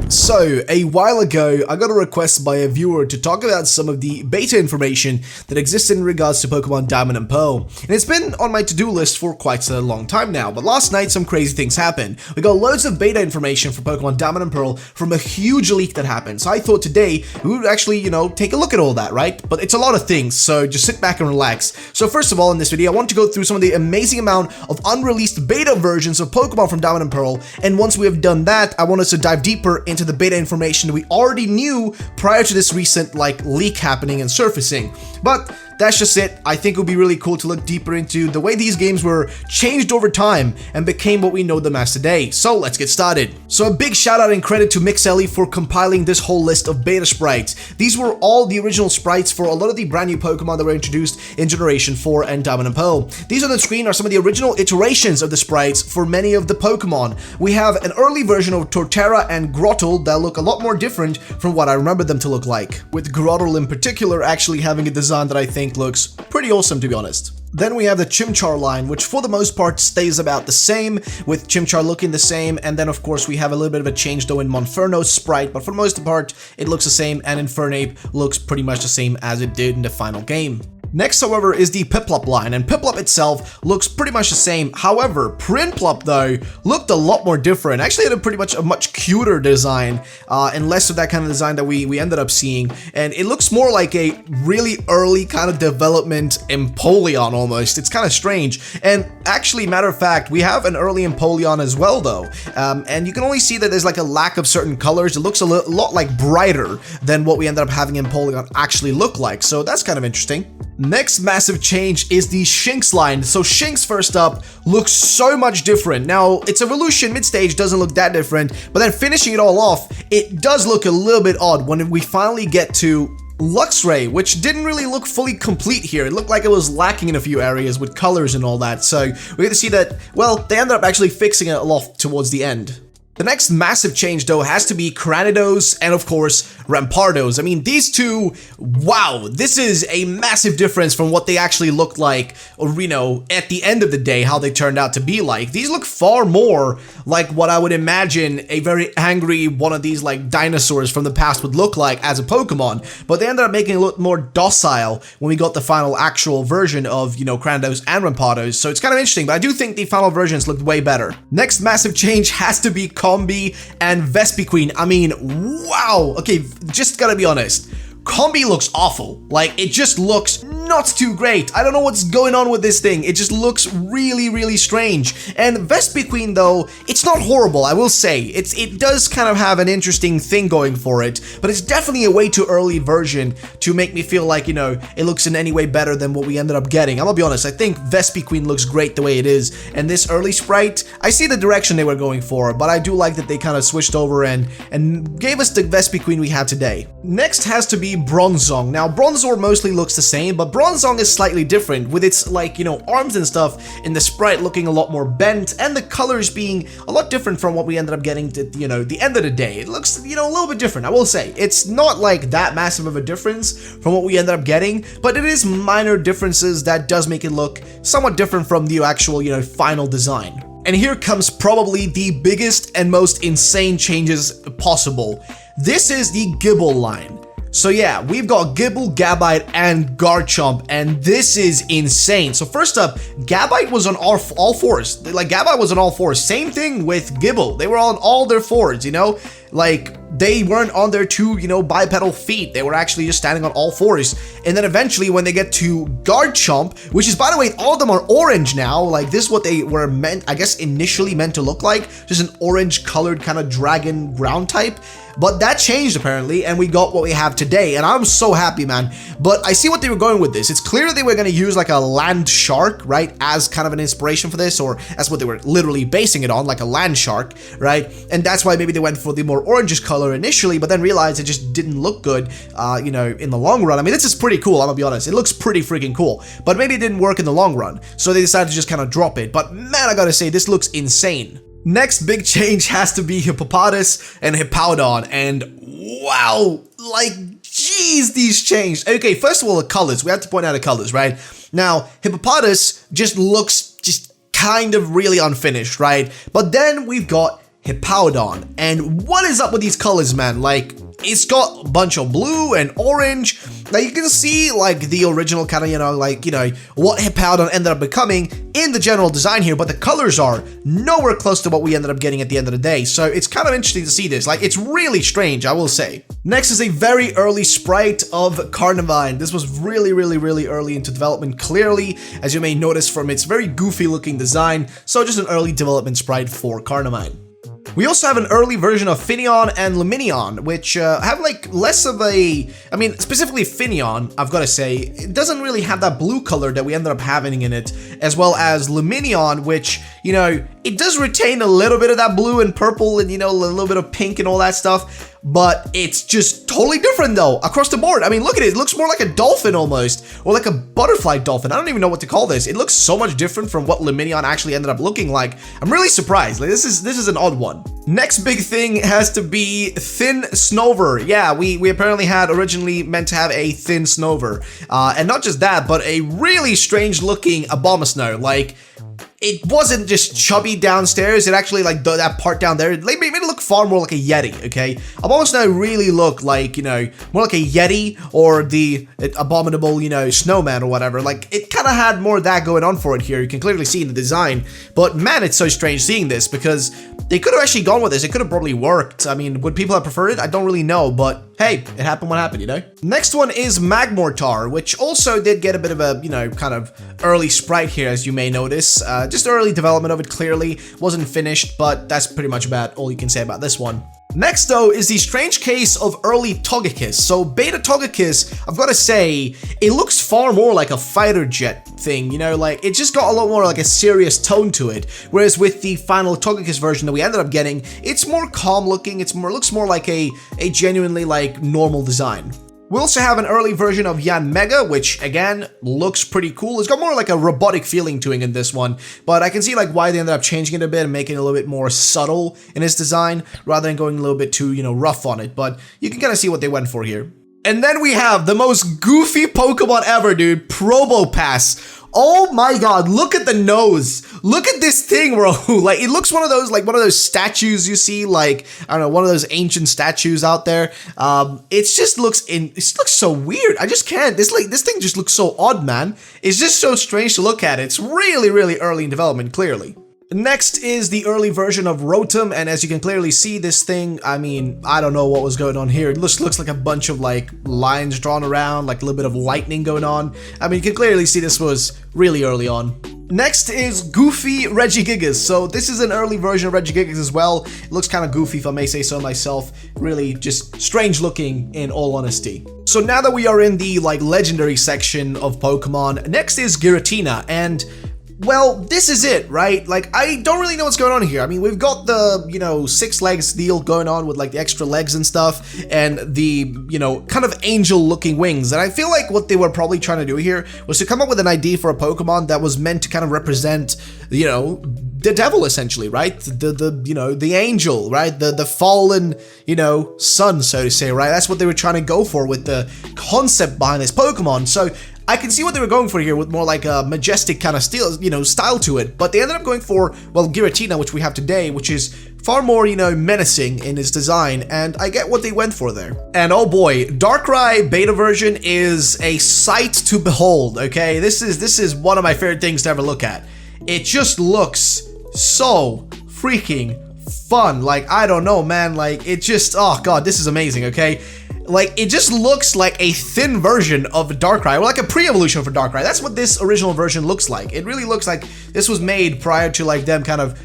So, a while ago, I got a request by a viewer to talk about some of the beta information that exists in regards to Pokemon Diamond and Pearl, and it's been on my to-do list for quite a long time now, but last night some crazy things happened. We got loads of beta information for Pokemon Diamond and Pearl from a huge leak that happened, so I thought today we would actually, take a look at all that, right? But it's a lot of things, so just sit back and relax. So first of all, in this video, I want to go through some of the amazing amount of unreleased beta versions of Pokemon from Diamond and Pearl, and once we have done that, I want us to dive deeper into the beta information we already knew prior to this recent leak happening and surfacing. But that's just it. I think it would be really cool to look deeper into the way these games were changed over time and became what we know them as today. So let's get started. So a big shout out and credit to Mixelli for compiling this whole list of beta sprites. These were all the original sprites for a lot of the brand new Pokemon that were introduced in Generation 4 and Diamond and Pearl. These on the screen are some of the original iterations of the sprites for many of the Pokemon. We have an early version of Torterra and Grottle that look a lot more different from what I remember them to look like, with Grottle in particular actually having a design that I think looks pretty awesome, to be honest. Then we have the Chimchar line, which for the most part stays about the same, with Chimchar looking the same, and then of course we have a little bit of a change though in Monferno's sprite, but for the most part it looks the same, and Infernape looks pretty much the same as it did in the final game. Next, however, is the Piplup line, and Piplup itself looks pretty much the same. However, Prinplup, though, looked a lot more different. Actually had a much cuter design, and less of that kind of design that we ended up seeing. And it looks more like a really early kind of development Empoleon almost. It's kind of strange. And actually, matter of fact, we have an early Empoleon as well, though. And you can only see that there's like a lack of certain colors. It looks a lot like brighter than what we ended up having Empoleon actually look like. So that's kind of interesting. Next massive change is the Shinx line. So Shinx, first up, looks so much different. Now, its evolution mid-stage doesn't look that different, but then finishing it all off, it does look a little bit odd when we finally get to Luxray, which didn't really look fully complete here. It looked like it was lacking in a few areas with colors and all that. So we get to see that, well, they ended up actually fixing it a lot towards the end. The next massive change, though, has to be Cranidos and, of course, Rampardos. I mean, these two, wow, this is a massive difference from what they actually looked like, or, at the end of the day, how they turned out to be like. These look far more like what I would imagine a very angry one of these, dinosaurs from the past would look like as a Pokemon, but they ended up making it look more docile when we got the final actual version of, Cranidos and Rampardos, so it's kind of interesting, but I do think the final versions looked way better. Next massive change has to be Combi and Vespiquen. I mean, wow. Okay, just gotta be honest. Combi looks awful. It just looks not too great. I don't know what's going on with this thing. It just looks really, really strange. And Vespiquen, though, it's not horrible, I will say. It does kind of have an interesting thing going for it, but it's definitely a way too early version to make me feel like, it looks in any way better than what we ended up getting. I'm gonna be honest, I think Vespiquen looks great the way it is, and this early sprite, I see the direction they were going for, but I do like that they kind of switched over and gave us the Vespiquen we have today. Next has to be Bronzong. Now, Bronzor mostly looks the same, but Bronzong is slightly different, with its, arms and stuff in the sprite looking a lot more bent, and the colors being a lot different from what we ended up getting to, the end of the day. It looks, a little bit different, I will say. It's not, that massive of a difference from what we ended up getting, but it is minor differences that does make it look somewhat different from the actual, final design. And here comes probably the biggest and most insane changes possible. This is the Gible line. So yeah, we've got Gible, Gabite, and Garchomp, and this is insane. So first up, Gabite was on all fours. Gabite was on all fours. Same thing with Gible. They were on all their fours, they weren't on their two, bipedal feet. They were actually just standing on all fours. And then eventually when they get to Garchomp, which is, by the way, all of them are orange now. This is what they were initially meant to look like. Just an orange colored kind of dragon ground type. But that changed apparently, and we got what we have today, and I'm so happy, man. But I see what they were going with this. It's clear they were going to use a land shark, right, as kind of an inspiration for this, or that's what they were literally basing it on, like a land shark, right? And that's why maybe they went for the more orangish color initially, but then realized it just didn't look good, in the long run. I mean, this is pretty cool, I'm gonna be honest. It looks pretty freaking cool, but maybe it didn't work in the long run, so they decided to just kind of drop it. But man, I gotta say, this looks insane. Next big change has to be Hippopotas and Hippowdon, and wow, jeez, these changed. Okay, first of all, the colors. We have to point out the colors, right? Now, Hippopotas just looks kind of really unfinished, right? But then we've got Hippowdon. And what is up with these colors, man? Like, it's got a bunch of blue and orange. Now you can see like the original kind of, what Hippowdon ended up becoming in the general design here, but the colors are nowhere close to what we ended up getting at the end of the day. So it's kind of interesting to see this. Like, it's really strange, I will say. Next is a very early sprite of Carnivine. This was really early into development, clearly, as you may notice from its very goofy looking design. So just an early development sprite for Carnivine. We also have an early version of Finneon and Lumineon, which have like less of a, specifically Finneon, I've got to say, it doesn't really have that blue color that we ended up having in it, as well as Lumineon, which, it does retain a little bit of that blue and purple and, a little bit of pink and all that stuff. But it's just totally different though, across the board. I mean, look at it. It looks more like a dolphin almost, or like a butterfly dolphin. I don't even know what to call this. It looks so much different from what Lumineon actually ended up looking like. I'm really surprised. Like, this is an odd one. Next big thing has to be Thin Snover. Yeah, we apparently had originally meant to have a Thin Snover. And not just that, but a really strange looking Abomasnow. Like, it wasn't just chubby downstairs, it actually, like, that part down there, it made it look far more like a Yeti, okay? Abomasnow really looked like, more like a Yeti or the abominable, snowman or whatever. Like, it kind of had more of that going on for it here. You can clearly see in the design. But man, it's so strange seeing this, because they could have actually gone with this. It could have probably worked. I mean, would people have preferred it? I don't really know, but hey, it happened what happened, Next one is Magmortar, which also did get a bit of a, kind of early sprite here, as you may notice. Just early development of it, clearly. Wasn't finished, but that's pretty much about all you can say about this one. Next, though, is the strange case of early Togekiss. So, Beta Togekiss, I've got to say, it looks far more like a fighter jet thing, like, it just got a lot more like a serious tone to it. Whereas with the final Togekiss version that we ended up getting, it's more calm looking, looks more like a genuinely, like, normal design. We also have an early version of Yanmega, which, again, looks pretty cool. It's got more like a robotic feeling to it in this one, but I can see like why they ended up changing it a bit and making it a little bit more subtle in its design, rather than going a little bit too, rough on it, but you can kind of see what they went for here. And then we have the most goofy Pokemon ever, dude, Probopass. Oh my god, look at the nose. Look at this thing, bro. Like, it looks one of those statues you see, like, I don't know, one of those ancient statues out there. It just looks so weird. I just can't. This thing just looks so odd, man. It's just so strange to look at. It's really early in development, clearly. Next is the early version of Rotom, and as you can clearly see, this thing, I don't know what was going on here. It looks like a bunch of, like, lines drawn around, like a little bit of lightning going on. You can clearly see this was really early on. Next is Goofy Regigigas. So this is an early version of Regigigas as well. It looks kind of goofy, if I may say so myself. Really just strange looking, in all honesty. So now that we are in the, like, legendary section of Pokemon, next is Giratina, and well, this is it, right? Like, I don't really know what's going on here. We've got the, 6 legs deal going on with, like, the extra legs and stuff, and the, kind of angel-looking wings. And I feel like what they were probably trying to do here was to come up with an idea for a Pokemon that was meant to kind of represent, the devil, essentially, right? The angel, right? The fallen, sun, so to say, right? That's what they were trying to go for with the concept behind this Pokemon. So I can see what they were going for here with more like a majestic kind of style to it, but they ended up going for, well, Giratina, which we have today, which is far more, menacing in its design, and I get what they went for there. And oh boy, Darkrai beta version is a sight to behold, okay? This is one of my favorite things to ever look at. It just looks so freaking fun. Like, I don't know, man, like, it just, oh god, this is amazing, okay? Like, it just looks like a thin version of Darkrai, or like a pre-evolution for Darkrai. That's what this original version looks like. It really looks like this was made prior to, like, them kind of,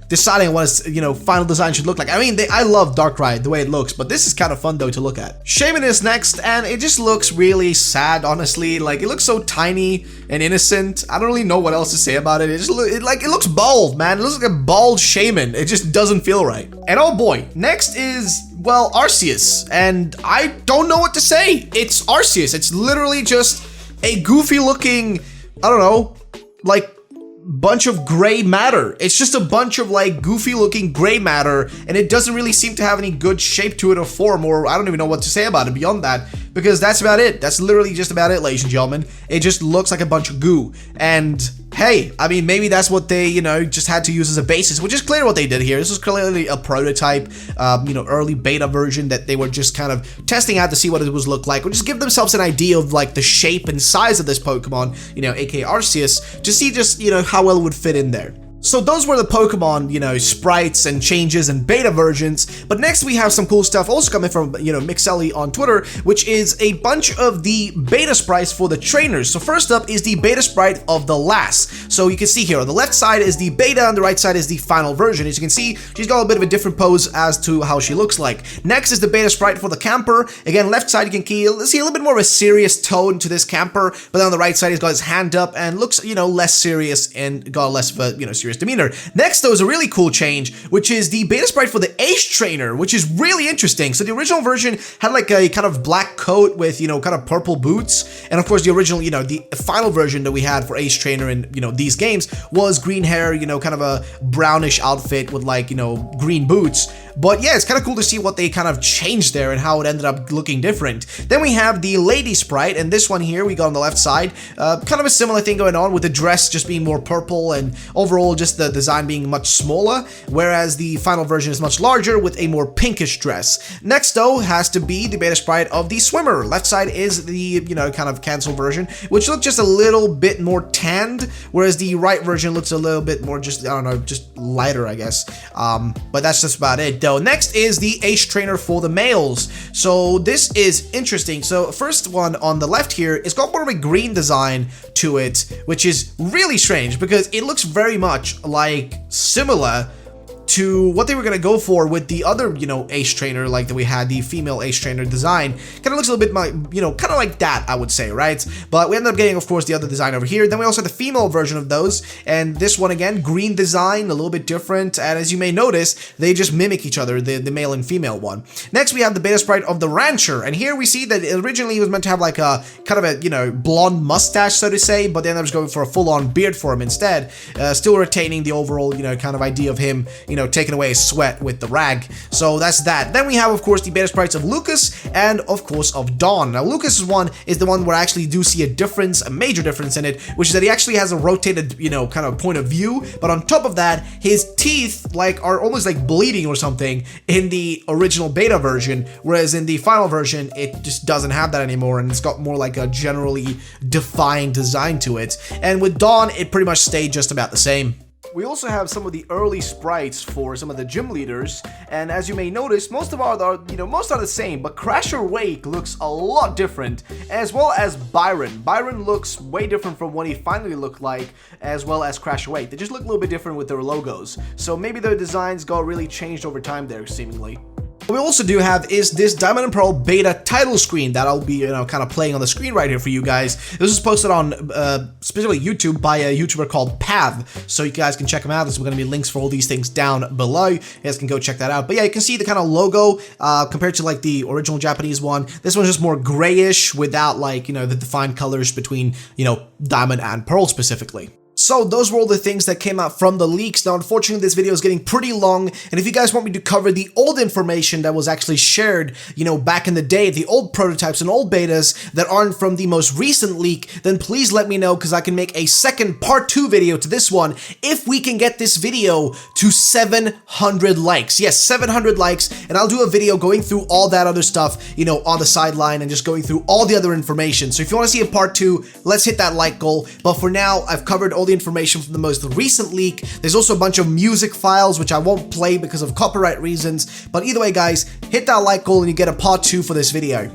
deciding what its, final design should look like. I love Darkrai, the way it looks, but this is kind of fun, though, to look at. Shaman is next, and it just looks really sad, honestly. Like, it looks so tiny and innocent. I don't really know what else to say about it. It looks bald, man. It looks like a bald Shaman. It just doesn't feel right. And oh boy, next is, well, Arceus, and I don't know what to say. It's Arceus. It's literally just a goofy looking, I don't know, like, bunch of gray matter. It's just a bunch of, like, goofy looking gray matter, and it doesn't really seem to have any good shape to it or form, or I don't even know what to say about it beyond that, because that's about it. That's literally just about it, ladies and gentlemen. It just looks like a bunch of goo, and hey, I mean, maybe that's what they, just had to use as a basis, which is clearly what they did here. This was clearly a prototype, early beta version that they were just kind of testing out to see what it was look like, or just give themselves an idea of like the shape and size of this Pokemon, aka Arceus, to see just, how well it would fit in there. So those were the Pokemon, sprites and changes and beta versions, but next we have some cool stuff also coming from, Mixelli on Twitter, which is a bunch of the beta sprites for the trainers. So first up is the beta sprite of the Lass. So you can see here, on the left side is the beta, on the right side is the final version. As you can see, she's got a bit of a different pose as to how she looks like. Next is the beta sprite for the Camper. Again, left side you can see a little bit more of a serious tone to this Camper, but then on the right side he's got his hand up and looks, less serious and got less of a, serious demeanor. Next, though, is a really cool change, which is the beta sprite for the Ace Trainer, which is really interesting. So the original version had like a kind of black coat with, kind of purple boots. And of course, the original, the final version that we had for Ace Trainer in, these games was green hair, kind of a brownish outfit with like, green boots. But yeah, it's kind of cool to see what they kind of changed there and how it ended up looking different. Then we have the Lady Sprite, and this one here we got on the left side. Kind of a similar thing going on with the dress just being more purple and overall just the design being much smaller, whereas the final version is much larger with a more pinkish dress. Next though has to be the beta sprite of the Swimmer. Left side is the, kind of cancel version, which looks just a little bit more tanned, whereas the right version looks a little bit more just, I don't know, just lighter, I guess. But that's just about it though. Next is the Ace Trainer for the males. So this is interesting. So first one on the left here, it's got more of a green design to it, which is really strange because it looks very much like similar to what they were going to go for with the other, Ace Trainer, like that we had, the female Ace Trainer design. Kind of looks a little bit, kind of like that, I would say, right? But we ended up getting, of course, the other design over here. Then we also had the female version of those, and this one, again, green design, a little bit different, and as you may notice, they just mimic each other, the male and female one. Next, we have the beta sprite of the Rancher, and here we see that originally he was meant to have like a, kind of a, blonde mustache, so to say, but then I was going for a full-on beard for him instead, still retaining the overall, kind of idea of him, taking away his sweat with the rag. So that's that. Then we have, of course, the beta sprites of Lucas and, of course, of Dawn. Now, Lucas's one is the one where I actually do see a difference, a major difference in it, which is that he actually has a rotated, kind of point of view, but on top of that, his teeth, are almost like bleeding or something in the original beta version, whereas in the final version, it just doesn't have that anymore, and it's got more like a generally defined design to it. And with Dawn, it pretty much stayed just about the same. We also have some of the early sprites for some of the gym leaders, and as you may notice, most are the same, but Crasher Wake looks a lot different, as well as Byron. Byron looks way different from what he finally looked like, as well as Crasher Wake. They just look a little bit different with their logos, so maybe their designs got really changed over time there, seemingly. What we also do have is this Diamond and Pearl beta title screen that I'll be, kind of playing on the screen right here for you guys. This was posted on, specifically YouTube by a YouTuber called Pav, so you guys can check him out. There's going to be links for all these things down below. You guys can go check that out. But yeah, you can see the kind of logo, compared to like the original Japanese one. This one's just more grayish without like, the defined colors between, Diamond and Pearl specifically. So those were all the things that came out from the leaks. Now, unfortunately, this video is getting pretty long, and if you guys want me to cover the old information that was actually shared, back in the day, the old prototypes and old betas that aren't from the most recent leak, then please let me know, because I can make a second part 2 video to this one if we can get this video to 700 likes. Yes, 700 likes, and I'll do a video going through all that other stuff, on the sideline and just going through all the other information. So if you want to see a part 2, let's hit that like goal. But for now, I've covered all the information from the most recent leak. There's also a bunch of music files which I won't play because of copyright reasons, but either way guys, hit that like goal and you get a part 2 for this video.